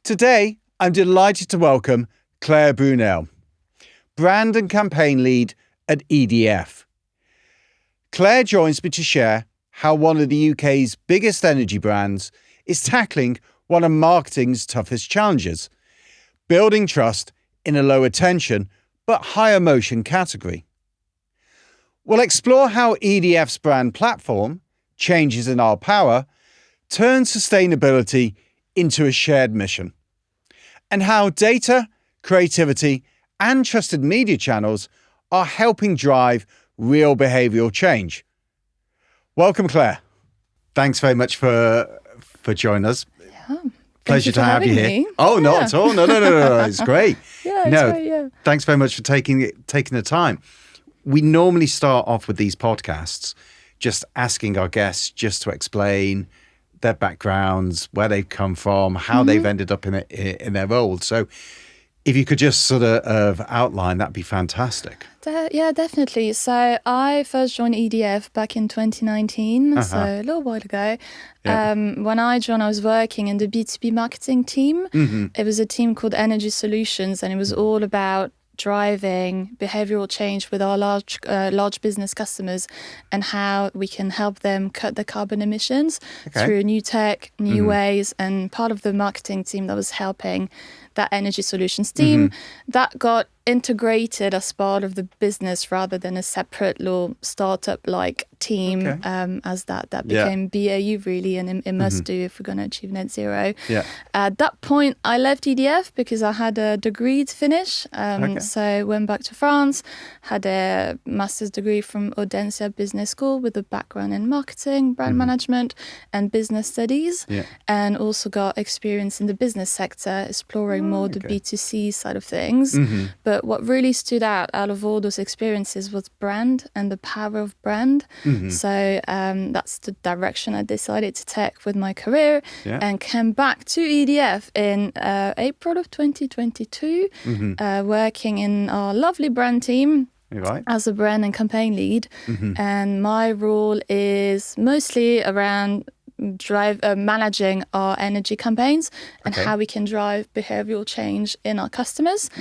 Today, I'm delighted to welcome Claire Brunel, Brand and Campaign Lead at EDF. Claire joins me to share how one of the UK's biggest energy brands is tackling one of marketing's toughest challenges, building trust in a low attention but high emotion category. We'll explore how EDF's brand platform, Changes in Our Power, turns sustainability into a shared mission, and how data, creativity, and trusted media channels are helping drive real behavioural change. Welcome, Claire. Thanks very much for joining us. Yeah. Pleasure to have you here. Me. Oh, not at all. No. It's great. Great. Thanks very much for taking the time. We normally start off with these podcasts just asking our guests just to explain their backgrounds, where they've come from, how they've ended up in their roles. So if you could just sort of outline, that'd be fantastic. Yeah, definitely. So I first joined EDF back in 2019, so a little while ago. Yeah. When I joined, I was working in the B2B marketing team. It was a team called Energy Solutions, and it was all about driving behavioral change with our large business customers and how we can help them cut their carbon emissions through new tech, new ways. And part of the marketing team that was helping that Energy Solutions team that got integrated as part of the business rather than a separate little startup-like team, as that became BAU really, and it must do if we're going to achieve net zero. Yeah. At that point, I left EDF because I had a degree to finish. So I went back to France, had a master's degree from Audencia Business School with a background in marketing, brand management, and business studies, and also got experience in the business sector, exploring more the B2C side of things. But what really stood out of all those experiences was brand and the power of brand. So that's the direction I decided to take with my career, and came back to EDF in April of 2022, working in our lovely brand team. Right. As a brand and campaign lead. And my role is mostly around managing our energy campaigns and how we can drive behavioral change in our customers.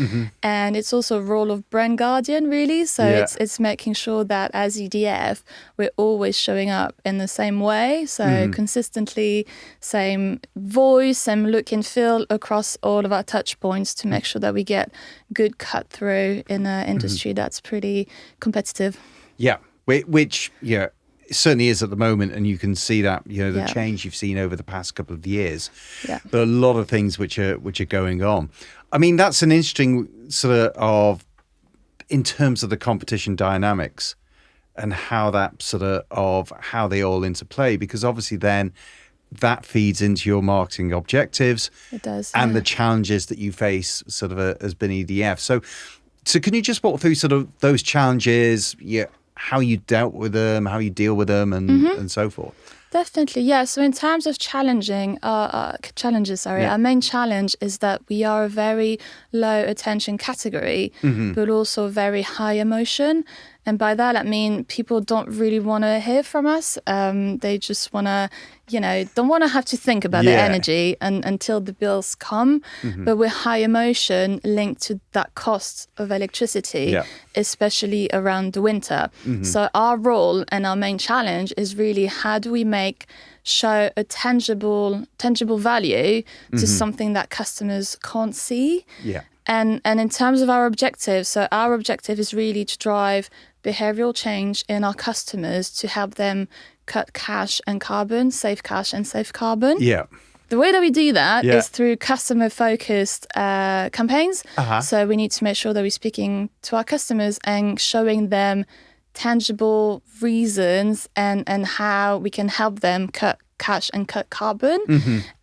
And it's also a role of brand guardian, really. So it's making sure that as EDF, we're always showing up in the same way. So consistently, same voice, same look and feel across all of our touch points to make sure that we get good cut through in an industry that's pretty competitive. Yeah, which it certainly is at the moment, and you can see that the change you've seen over the past couple of years. There are a lot of things which are going on. I mean, that's an interesting sort of in terms of the competition dynamics and how that sort of how they all interplay, because obviously then that feeds into your marketing objectives. It does, and the challenges that you face sort of as being EDF. So can you just walk through sort of those challenges? How you dealt with them, how you deal with them, and so forth. Definitely, yeah. So in terms of challenges, our main challenge is that we are a very low attention category, but also very high emotion. And by that, I mean people don't really want to hear from us. They just want to, don't want to have to think about their energy until the bills come. But with high emotion linked to that cost of electricity, especially around the winter. So our role and our main challenge is really how do we show a tangible value to something that customers can't see. And in terms of our objective, so our objective is really to drive behavioral change in our customers to help them cut cash and carbon, save cash and save carbon. The way that we do that is through customer-focused campaigns. So we need to make sure that we're speaking to our customers and showing them tangible reasons and how we can help them cut cash and cut carbon.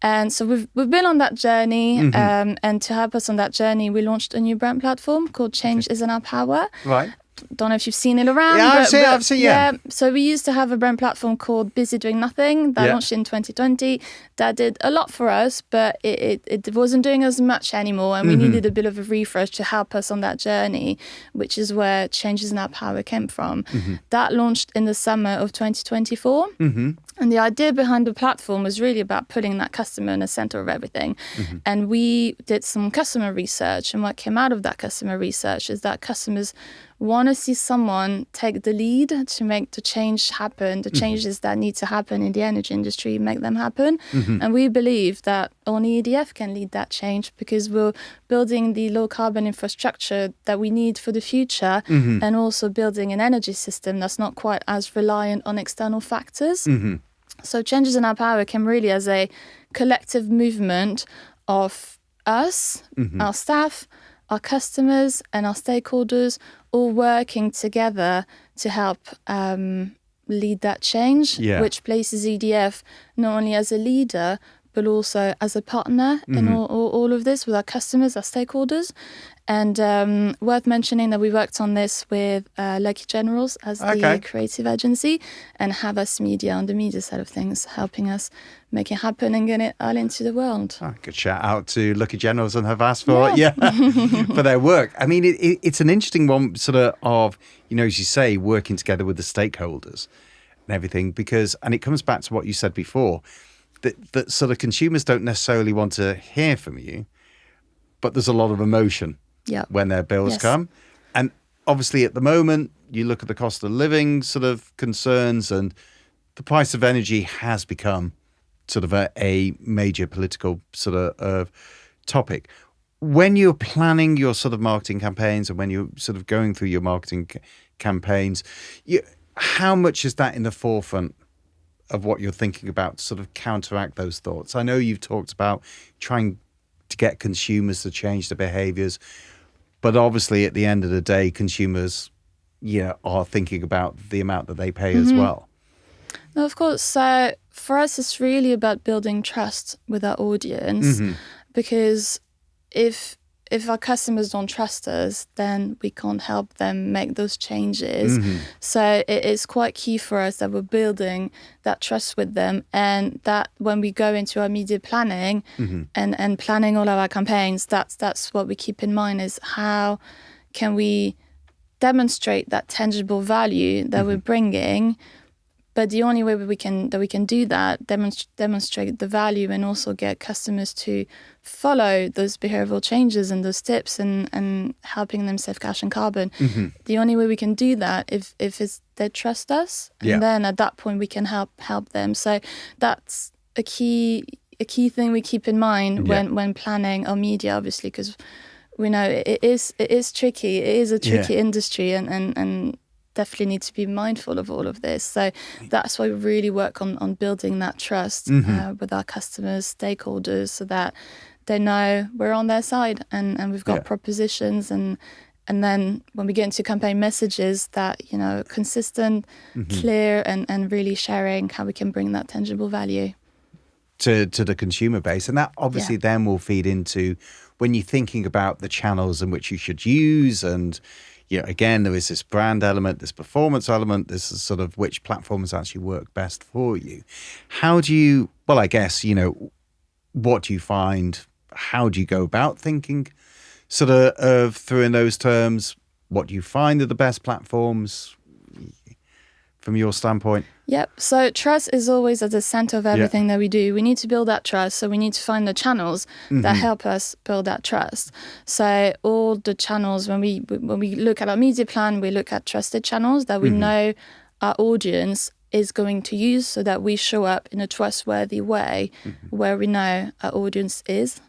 And so we've been on that journey, and to help us on that journey, we launched a new brand platform called Changes in Our Power. don't know if you've seen it around. Yeah, I've seen. Yeah. So we used to have a brand platform called Busy Doing Nothing that launched in 2020. That did a lot for us, but it wasn't doing as much anymore, and we needed a bit of a refresh to help us on that journey, which is where Changes in Our Power came from. That launched in the summer of 2024. And the idea behind the platform was really about putting that customer in the center of everything. And we did some customer research, and what came out of that customer research is that customers want to see someone take the lead to make the change happen, the changes that need to happen in the energy industry, make them happen. And we believe that only EDF can lead that change, because we're building the low carbon infrastructure that we need for the future, and also building an energy system that's not quite as reliant on external factors. So Changes in Our Power came really as a collective movement of us, our staff, our customers and our stakeholders all working together to help lead that change, which places EDF not only as a leader, but also as a partner in all of this with our customers, our stakeholders. And worth mentioning that we worked on this with Lucky Generals as the creative agency, and Havas Media on the media side of things, helping us make it happen and get it all into the world. Good shout out to Lucky Generals and Havas for for their work. I mean, it's an interesting one, sort of, you know, as you say, working together with the stakeholders and everything, because, and it comes back to what you said before, that sort of consumers don't necessarily want to hear from you, but there's a lot of emotion when their bills come. And obviously at the moment, you look at the cost of living sort of concerns, and the price of energy has become sort of a major political sort of topic. When you're planning your sort of marketing campaigns, and when you're sort of going through your marketing campaigns, how much is that in the forefront of what you're thinking about to sort of counteract those thoughts? I know you've talked about trying to get consumers to change their behaviours, but obviously at the end of the day, consumers, are thinking about the amount that they pay as well. No, of course. So for us, it's really about building trust with our audience, because if our customers don't trust us, then we can't help them make those changes. So it is quite key for us that we're building that trust with them, and that when we go into our media planning and planning all of our campaigns, that's what we keep in mind, is how can we demonstrate that tangible value that we're bringing. But the only way we can do that, demonstrate the value, and also get customers to follow those behavioral changes and those tips, and helping them save cash and carbon. The only way we can do that if they trust us, and then at that point we can help them. So that's a key thing we keep in mind when planning our media, obviously, because we know it is tricky. It is a tricky industry, and definitely need to be mindful of all of this. So that's why we really work on building that trust with our customers, stakeholders, so that they know we're on their side, and we've got propositions, and then when we get into campaign messages, that consistent, clear, and really sharing how we can bring that tangible value to the consumer base. And that obviously then will feed into when you're thinking about the channels in which you should use, and again, there is this brand element, this performance element, this is sort of which platforms actually work best for you. How do you, well, I guess, what do you find? How do you go about thinking sort of through in those terms? What do you find are the best platforms from your standpoint? Yep. So trust is always at the center of everything that we do. We need to build that trust. So we need to find the channels that help us build that trust. So all the channels, when we look at our media plan, we look at trusted channels that we know our audience is going to use, so that we show up in a trustworthy way where we know our audience is.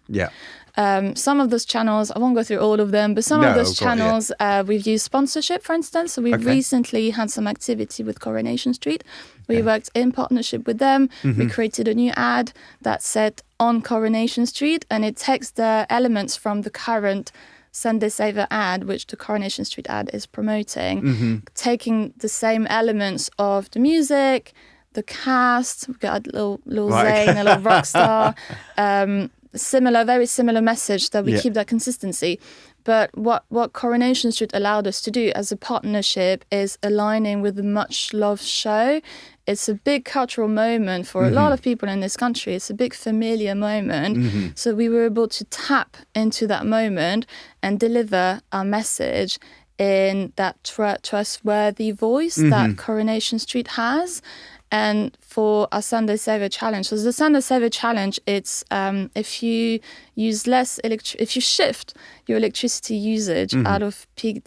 Some of those channels, I won't go through all of them, but some of those channels, we've used sponsorship, for instance. So we've recently had some activity with Coronation Street. We worked in partnership with them. We created a new ad that's set on Coronation Street, and it takes the elements from the current Sunday Saver ad, which the Coronation Street ad is promoting, taking the same elements of the music, the cast. We've got a little Zayn, a little rock star, very similar message, that we keep that consistency. But what Coronation Street allowed us to do as a partnership is aligning with the Much Loved show. It's a big cultural moment for a lot of people in this country. It's a big familiar moment. So we were able to tap into that moment and deliver our message in that trustworthy voice that Coronation Street has. And for our Sunday Saver Challenge, so the Sunday Saver Challenge, it's if you use less if you shift your electricity usage out of peak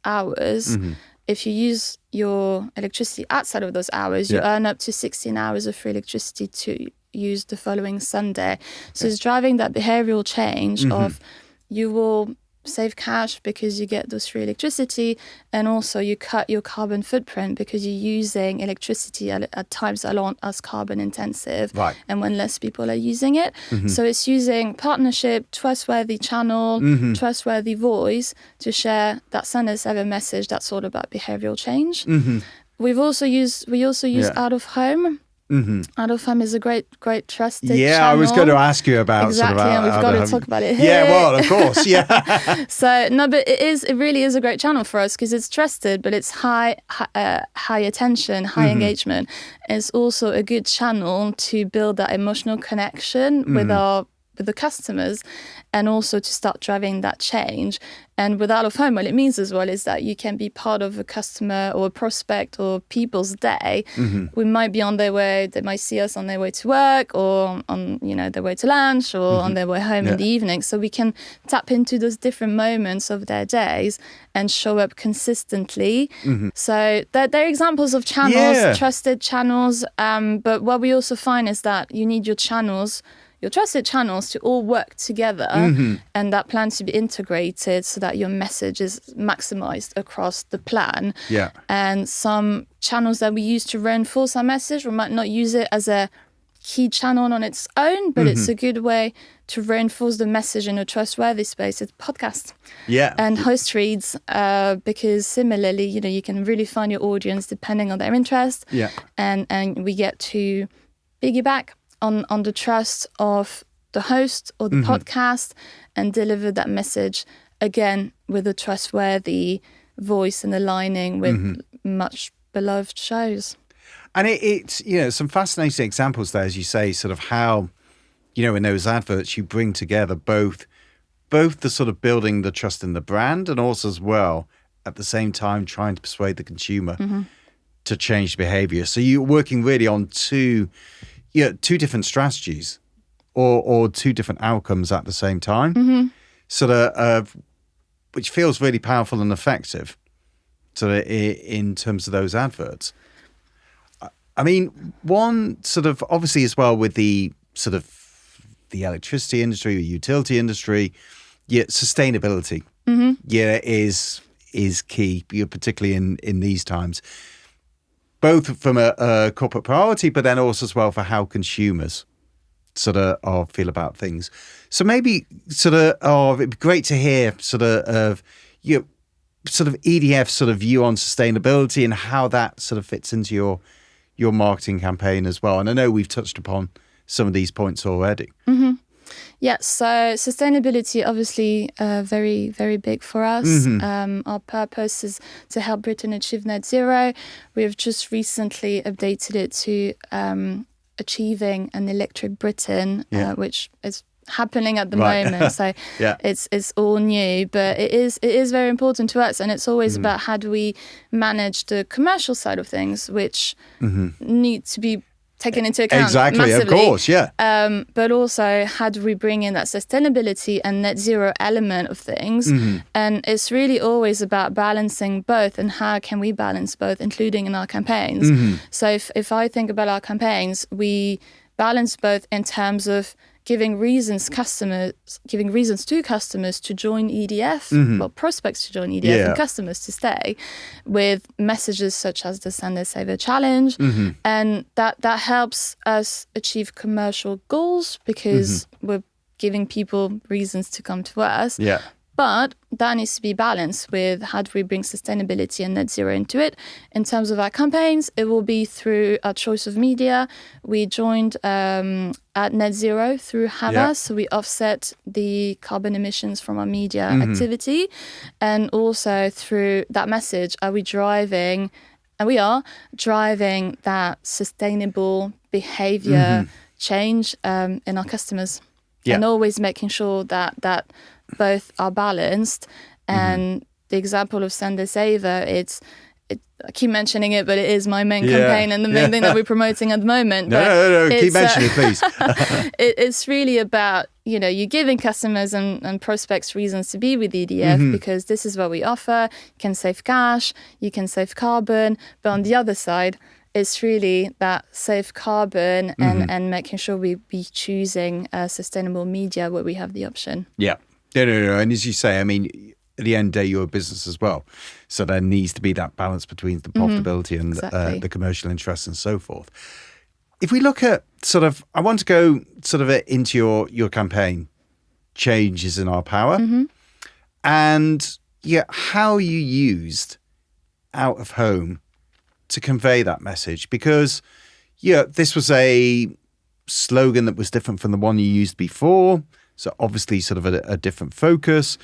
hours, if you use your electricity outside of those hours, you earn up to 16 hours of free electricity to use the following Sunday. So it's driving that behavioral change of you will save cash because you get those free electricity, and also you cut your carbon footprint because you're using electricity at times that aren't as carbon intensive, and when less people are using it. So it's using partnership, trustworthy channel, trustworthy voice to share that Sunday Saver message that's all about behavioral change. We also use out of home. Out of home is a great trusted channel. I was going to ask you about exactly, and we've got to talk about it here. Yeah, well, of course, So no, but it really is a great channel for us because it's trusted, but it's high attention, high engagement. It's also a good channel to build that emotional connection with the customers, and also to start driving that change. And with out of home, what it means as well is that you can be part of a customer or a prospect or people's day. We might be on their way, they might see us on their way to work, or on their way to lunch, or on their way home in the evening. So we can tap into those different moments of their days and show up consistently. So they're examples of channels, trusted channels. But what we also find is that you need your trusted channels to all work together, and that plan to be integrated so that your message is maximized across the plan. And some channels that we use to reinforce our message, we might not use it as a key channel on its own, but it's a good way to reinforce the message in a trustworthy space. It's podcast and host reads, because similarly, you can really find your audience depending on their interest. And we get to piggyback on the trust of the host or the podcast and deliver that message again with a trustworthy voice and aligning with much beloved shows. And it's some fascinating examples there, as you say, sort of how, in those adverts you bring together both the sort of building the trust in the brand, and also as well at the same time trying to persuade the consumer to change behavior. So you're working really on two different strategies or two different outcomes at the same time, sort of, which feels really powerful and effective sort of in terms of those adverts. I mean, one sort of obviously as well with the sort of the electricity industry, the utility industry, sustainability is key, particularly in these times. Both from a corporate priority, but then also as well for how consumers sort of feel about things. So maybe it'd be great to hear sort of EDF's sort of view on sustainability and how that sort of fits into your marketing campaign as well. And I know we've touched upon some of these points already. Yeah, so sustainability obviously very, very big for us. Our purpose is to help Britain achieve net zero. We've just recently updated it to achieving an electric Britain, which is happening at the moment. So it's all new, but it is very important to us, and it's always about how do we manage the commercial side of things, which need to be taken into account massively. Of course, but also how do we bring in that sustainability and net zero element of things? And it's really always about balancing both, and how can we balance both, including in our campaigns. So if I think about our campaigns, we balance both in terms of giving reasons to customers to join EDF, well, prospects to join EDF and customers to stay, with messages such as the Sunday Saver Challenge. And that helps us achieve commercial goals because we're giving people reasons to come to us. But that needs to be balanced with how do we bring sustainability and net zero into it. In terms of our campaigns, it will be through our choice of media. We joined at net zero through Havas, so we offset the carbon emissions from our media activity. And also through that message, are we driving, and we are driving that sustainable behaviour change in our customers. And always making sure that both are balanced. And the example of Sunday Saver, I keep mentioning it, but it is my main campaign and the main thing that we're promoting at the moment. No, keep mentioning it, please. It's really about, you're giving customers and prospects reasons to be with EDF because this is what we offer. You can save cash, you can save carbon, but on the other side, it's really that save carbon and making sure we be choosing sustainable media where we have the option. Yeah. No. And as you say, I mean, at the end of the day, you're a business as well. So there needs to be that balance between the profitability and the commercial interests and so forth. If we look at I want to go into your campaign, Changes in Our Power, and how you used out of home to convey that message. Because, this was a slogan that was different from the one you used before. So obviously a different focus,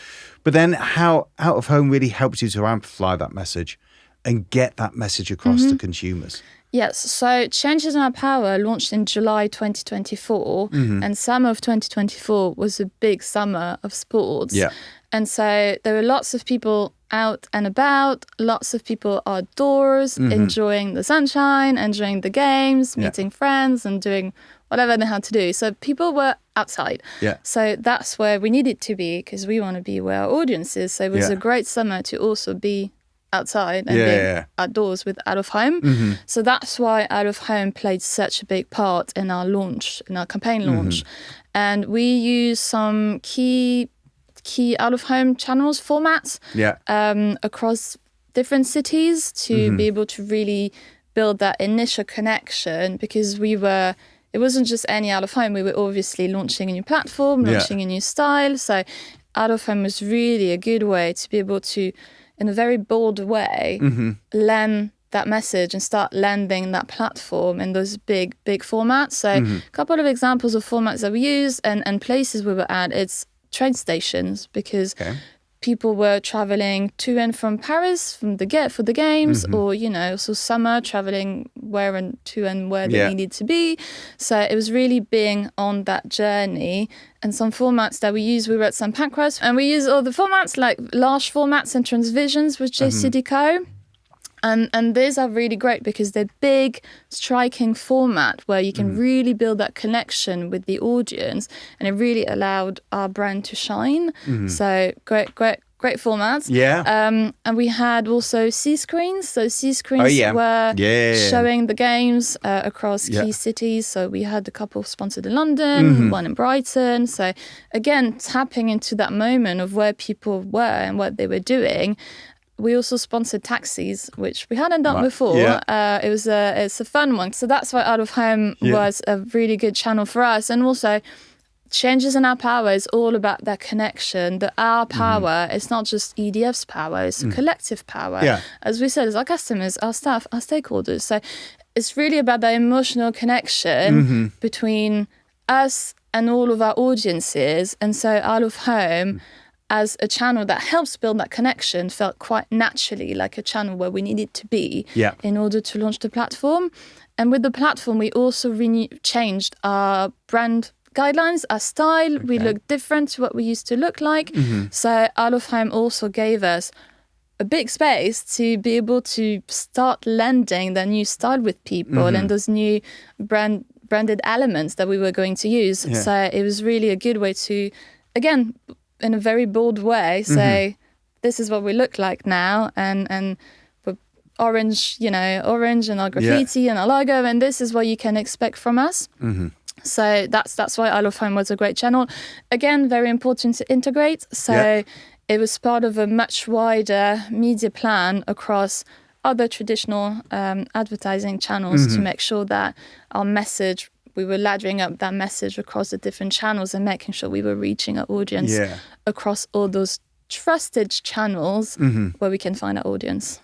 but then how out of home really helps you to amplify that message and get that message across to consumers. Yes, so Changes in Our Power launched in July 2024 and summer of 2024 was a big summer of sports. Yeah. And so there were lots of people out and about, lots of people outdoors, enjoying the sunshine, enjoying the games, meeting friends and doing whatever they had to do. So people were outside. Yeah. So that's where we needed to be because we want to be where our audience is. So it was a great summer to also be outside and being outdoors with out of home. So that's why out of home played such a big part in our launch, in our campaign launch. And we use some key out of home channels formats across different cities to be able to really build that initial connection because it wasn't just any out of home. We were obviously launching a new platform, launching a new style. So out of home was really a good way to be able to, in a very bold way, lend that message and start landing that platform in those big formats. So a couple of examples of formats that we use and places we were at, it's train stations because people were traveling to and from Paris for the games or, also summer traveling where they needed to be. So it was really being on that journey. And some formats that we were at St. Pancras and we use all the formats like large formats and transvisions with JCDecaux. And these are really great because they're big, striking format where you can really build that connection with the audience, and it really allowed our brand to shine. So great formats. Yeah. And we had also C-screens. So C-screens were showing the games across key cities. So we had a couple sponsored in London, one in Brighton. So again, tapping into that moment of where people were and what they were doing. We also sponsored taxis, which we hadn't done before. Yeah. It's a fun one. So that's why out of home was a really good channel for us. And also Changes in Our Power is all about that connection. Our power is not just EDF's power, it's a collective power. Yeah. As we said, it's our customers, our staff, our stakeholders. So it's really about that emotional connection between us and all of our audiences. And so out of home, as a channel that helps build that connection, felt quite naturally like a channel where we needed to be in order to launch the platform. And with the platform, we also changed our brand guidelines, our style. Okay. We look different to what we used to look like. So out of home also gave us a big space to be able to start lending the new style with people and those new branded elements that we were going to use. Yeah. So it was really a good way to, again, in a very bold way, say, this is what we look like now, and orange, orange and our graffiti and our logo, and this is what you can expect from us. So that's why Out of Home was a great channel. Again, very important to integrate. So it was part of a much wider media plan across other traditional advertising channels to make sure that our message, we were laddering up that message across the different channels and making sure we were reaching our audience across all those trusted channels where we can find our audience.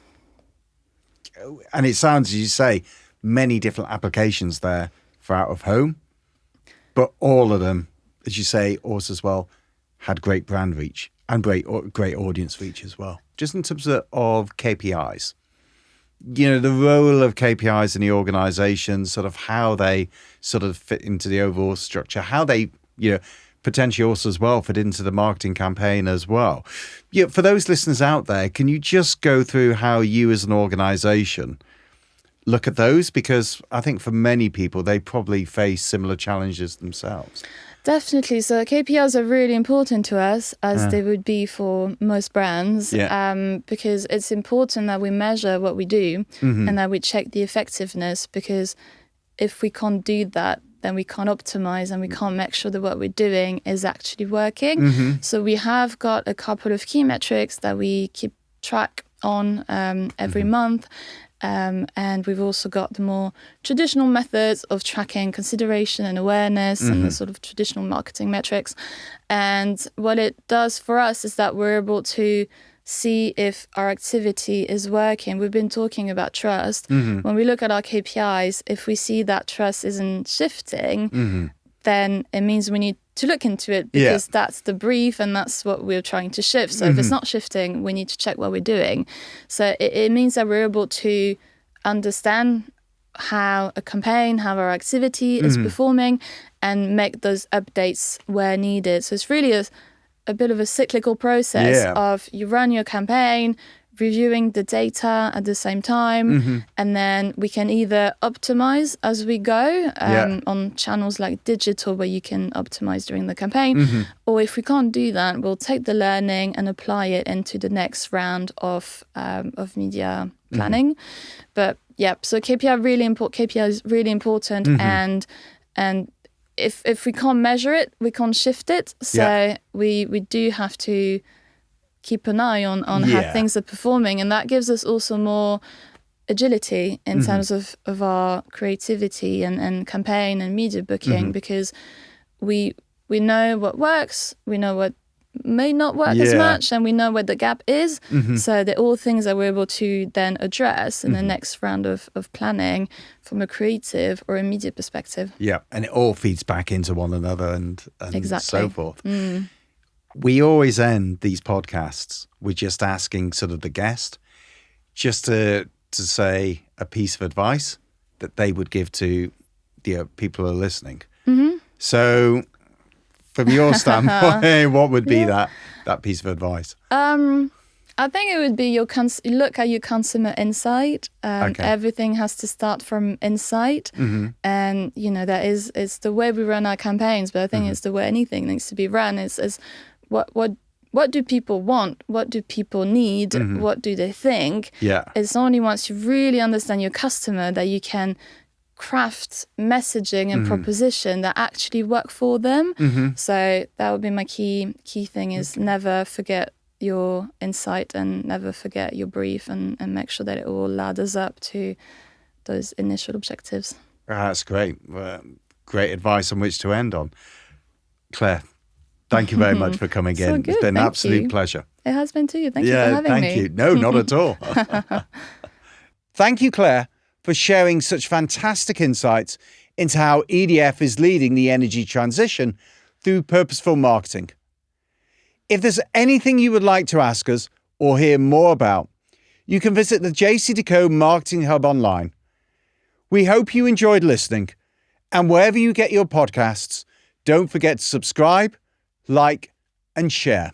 And it sounds, as you say, many different applications there for out of home, but all of them, as you say, also as well, had great brand reach and great audience reach as well. Just in terms of KPIs, the role of KPIs in the organisation, sort of how they sort of fit into the overall structure, how they, potentially also as well fit into the marketing campaign as well. For those listeners out there, can you just go through how you as an organisation look at those? Because I think for many people, they probably face similar challenges themselves. Definitely. So KPIs are really important to us, as they would be for most brands, because it's important that we measure what we do and that we check the effectiveness, because if we can't do that, then we can't optimize and we can't make sure that what we're doing is actually working. So we have got a couple of key metrics that we keep track on every month. And we've also got the more traditional methods of tracking consideration and awareness and the sort of traditional marketing metrics. And what it does for us is that we're able to see if our activity is working. We've been talking about trust. When we look at our KPIs, if we see that trust isn't shifting, then it means we need to look into it, because that's the brief and that's what we're trying to shift. So if it's not shifting, we need to check what we're doing. So it means that we're able to understand how a campaign, how our activity is performing, and make those updates where needed. So it's really a bit of a cyclical process of you run your campaign, reviewing the data at the same time, and then we can either optimize as we go on channels like digital, where you can optimize during the campaign, or if we can't do that, we'll take the learning and apply it into the next round of media planning. But so KPI is really important, and if we can't measure it, we can't shift it. So we do have to keep an eye on how things are performing, and that gives us also more agility in terms of our creativity and campaign and media booking, because we know what works, we know what may not work as much, and we know where the gap is. So they're all things that we're able to then address in the next round of planning from a creative or a media perspective. Yeah, and it all feeds back into one another and exactly. so forth. We always end these podcasts with just asking sort of the guest just to say a piece of advice that they would give to the people who are listening. So from your standpoint, what would be that piece of advice? I think it would be look at your consumer insight. Everything has to start from insight. And, that is the way we run our campaigns, but I think it's the way anything needs to be run. Is what do people want? What do people need? What do they think? It's only once you really understand your customer that you can craft messaging and proposition that actually work for them. So that would be my key thing, is never forget your insight and never forget your brief, and make sure that it all ladders up to those initial objectives. That's great. Great advice on which to end on. Claire, thank you very much for coming in. Good. It's been an absolute you. pleasure. It has been too. Thank you for having me. Thank you. No, not at all. Thank you, Claire, for sharing such fantastic insights into how EDF is leading the energy transition through purposeful marketing. If there's anything you would like to ask us or hear more about, you can visit the JCDecaux Marketing Hub online. We hope you enjoyed listening, and wherever you get your podcasts, don't forget to subscribe, like, and share.